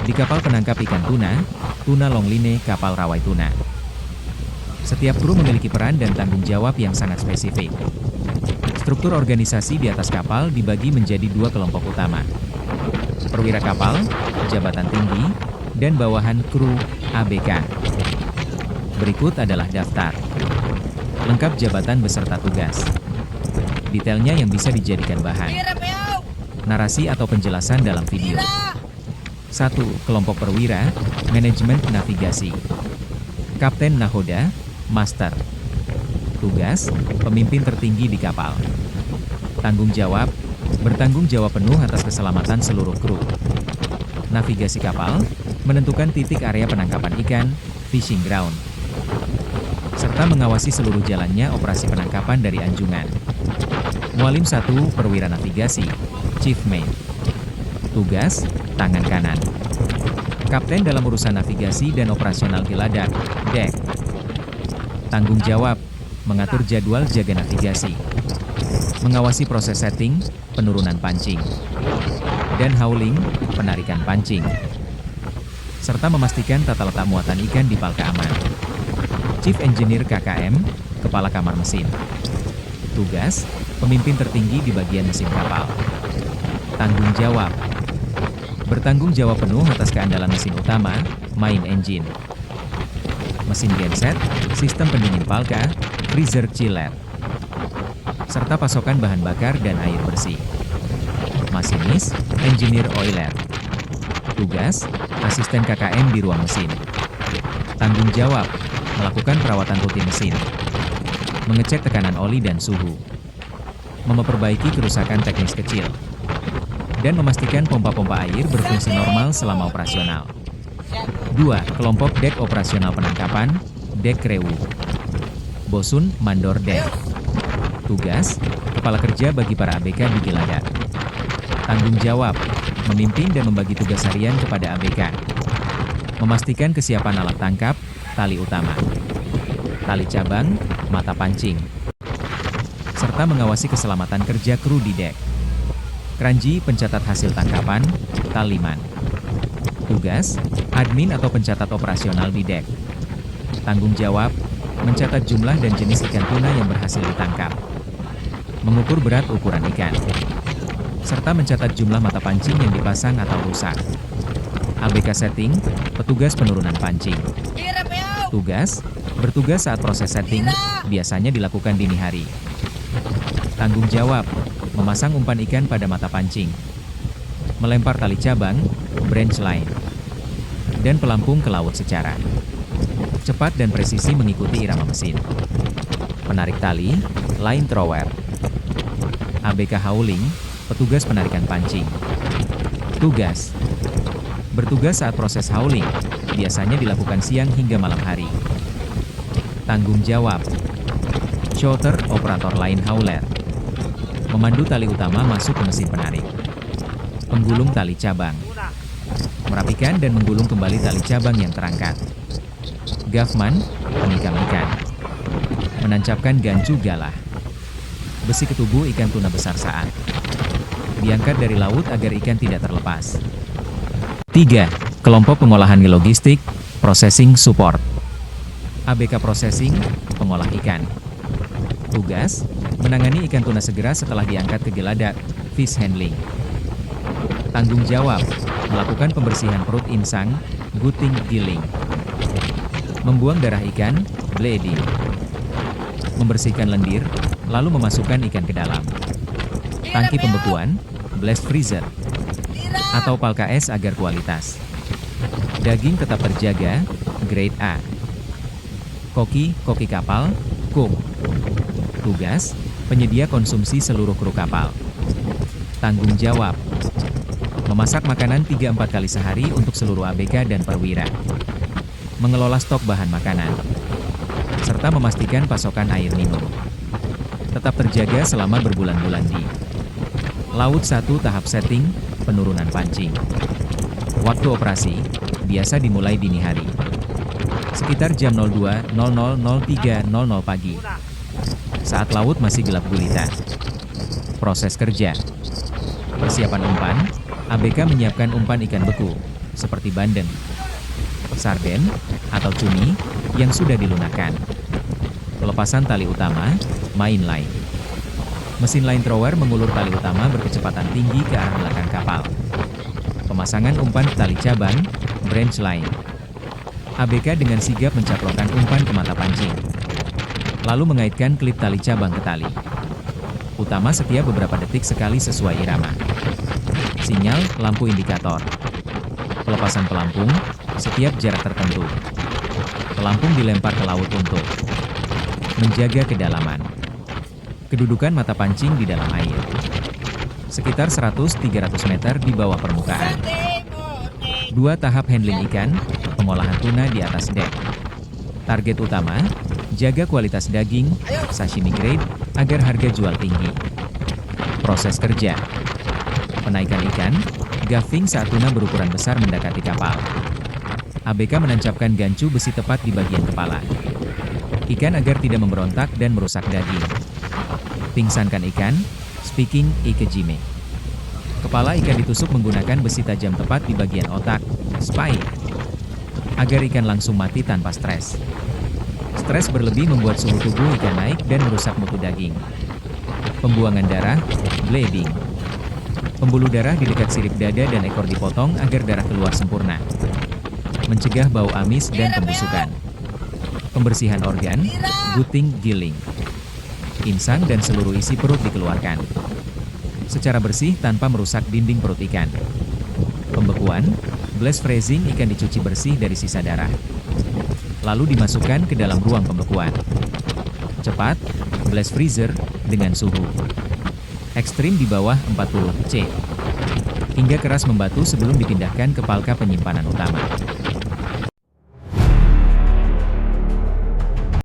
Di kapal penangkap ikan tuna, tuna longline kapal rawai tuna. Setiap kru memiliki peran dan tanggung jawab yang sangat spesifik. Struktur organisasi di atas kapal dibagi menjadi dua kelompok utama. Perwira kapal, jabatan tinggi, dan bawahan kru ABK. Berikut adalah daftar lengkap jabatan beserta tugas. Detailnya yang bisa dijadikan bahan narasi atau penjelasan dalam video. 1. Kelompok perwira, manajemen navigasi. Kapten Nahoda, Master. Tugas, pemimpin tertinggi di kapal. Tanggung jawab, bertanggung jawab penuh atas keselamatan seluruh kru. Navigasi kapal, menentukan titik area penangkapan ikan, fishing ground. Serta mengawasi seluruh jalannya operasi penangkapan dari anjungan. Mualim 1, perwira navigasi, Chief Mate. Tugas, tangan kanan. Kapten dalam urusan navigasi dan operasional geladak, deck. Tanggung jawab, mengatur jadwal jaga navigasi. Mengawasi proses setting, penurunan pancing. Dan hauling, penarikan pancing. Serta memastikan tata letak muatan ikan di palka aman. Chief Engineer KKM, Kepala Kamar Mesin. Tugas, pemimpin tertinggi di bagian mesin kapal. Tanggung jawab, bertanggung jawab penuh atas keandalan mesin utama, main engine. Mesin genset, sistem pendingin palka, freezer chiller. Serta pasokan bahan bakar dan air bersih. Masinis, engineer oiler. Tugas, asisten KKM di ruang mesin. Tanggung jawab, melakukan perawatan rutin mesin. Mengecek tekanan oli dan suhu. Memperbaiki kerusakan teknis kecil. Dan memastikan pompa-pompa air berfungsi normal selama operasional. 2. Kelompok dek operasional penangkapan, dek krewu. Bosun, mandor dek. Tugas, kepala kerja bagi para ABK di geladak. Tanggung jawab, memimpin dan membagi tugas harian kepada ABK. Memastikan kesiapan alat tangkap, tali utama, tali cabang, mata pancing. Serta mengawasi keselamatan kerja kru di dek. Kranji, pencatat hasil tangkapan, taliman. Tugas, admin atau pencatat operasional di dek. Tanggung jawab, mencatat jumlah dan jenis ikan tuna yang berhasil ditangkap. Mengukur berat ukuran ikan. Serta mencatat jumlah mata pancing yang dipasang atau rusak. ABK setting, petugas penurunan pancing. Tugas, bertugas saat proses setting, biasanya dilakukan dini hari. Tanggung jawab, memasang umpan ikan pada mata pancing. Melempar tali cabang, branch line. Dan pelampung ke laut secara cepat dan presisi mengikuti irama mesin. Penarik tali, line thrower. ABK hauling, petugas penarikan pancing. Tugas, bertugas saat proses hauling, biasanya dilakukan siang hingga malam hari. Tanggung jawab, shooter operator line hauler. Memandu tali utama masuk ke mesin penarik. Penggulung tali cabang. Merapikan dan menggulung kembali tali cabang yang terangkat. Gafman, penikam ikan. Menancapkan gancu galah. Besi ke tubuh ikan tuna besar saat diangkat dari laut agar ikan tidak terlepas. 3. Kelompok pengolahan logistik, processing support. ABK processing, pengolah ikan. Tugas, menangani ikan tuna segera setelah diangkat ke geladak, fish handling. Tanggung jawab, melakukan pembersihan perut insang, gutting giling. Membuang darah ikan, bleeding. Membersihkan lendir, lalu memasukkan ikan ke dalam. Tangki pembekuan, blast freezer. Atau palka es agar kualitas. Daging tetap terjaga, grade A. Koki kapal, cook. Tugas, penyedia konsumsi seluruh kru kapal. Tanggung jawab, memasak makanan 3-4 kali sehari untuk seluruh ABK dan perwira. Mengelola stok bahan makanan. Serta memastikan pasokan air minum tetap terjaga selama berbulan-bulan di Laut 1 tahap setting, penurunan pancing. Waktu operasi, biasa dimulai dini hari. Sekitar jam 02.00-03.00 pagi. Saat laut masih gelap gulita. Proses kerja. Persiapan umpan, ABK menyiapkan umpan ikan beku, seperti bandeng, sarden, atau cumi yang sudah dilunakkan. Pelepasan tali utama, main line. Mesin line thrower mengulur tali utama berkecepatan tinggi ke arah belakang kapal. Pemasangan umpan tali cabang, branch line. ABK dengan sigap mencaplokkan umpan ke mata pancing, lalu mengaitkan klip tali cabang ke tali utama setiap beberapa detik sekali sesuai irama. Sinyal lampu indikator. Pelepasan pelampung setiap jarak tertentu. Pelampung dilempar ke laut untuk menjaga kedalaman. Kedudukan mata pancing di dalam air. Sekitar 100-300 meter di bawah permukaan. 2 tahap handling ikan, pengolahan tuna di atas dek. Target utama, jaga kualitas daging, sashimi grade, agar harga jual tinggi. Proses kerja. Penaikan ikan, gaffing saat tuna berukuran besar mendekati kapal. ABK menancapkan gancu besi tepat di bagian kepala ikan agar tidak memberontak dan merusak daging. Pingsankan ikan, speaking ikejime. Kepala ikan ditusuk menggunakan besi tajam tepat di bagian otak, spike, agar ikan langsung mati tanpa stres. Stres berlebih membuat suhu tubuh ikan naik dan merusak mutu daging. Pembuangan darah, bleeding. Pembuluh darah di dekat sirip dada dan ekor dipotong agar darah keluar sempurna. Mencegah bau amis dan pembusukan. Pembersihan organ, gutting giling. Insang dan seluruh isi perut dikeluarkan secara bersih tanpa merusak dinding perut ikan. Pembekuan, blast freezing ikan dicuci bersih dari sisa darah, lalu dimasukkan ke dalam ruang pembekuan. Cepat, blast freezer, dengan suhu ekstrim di bawah 40 C. Hingga keras membatu sebelum dipindahkan ke palka penyimpanan utama.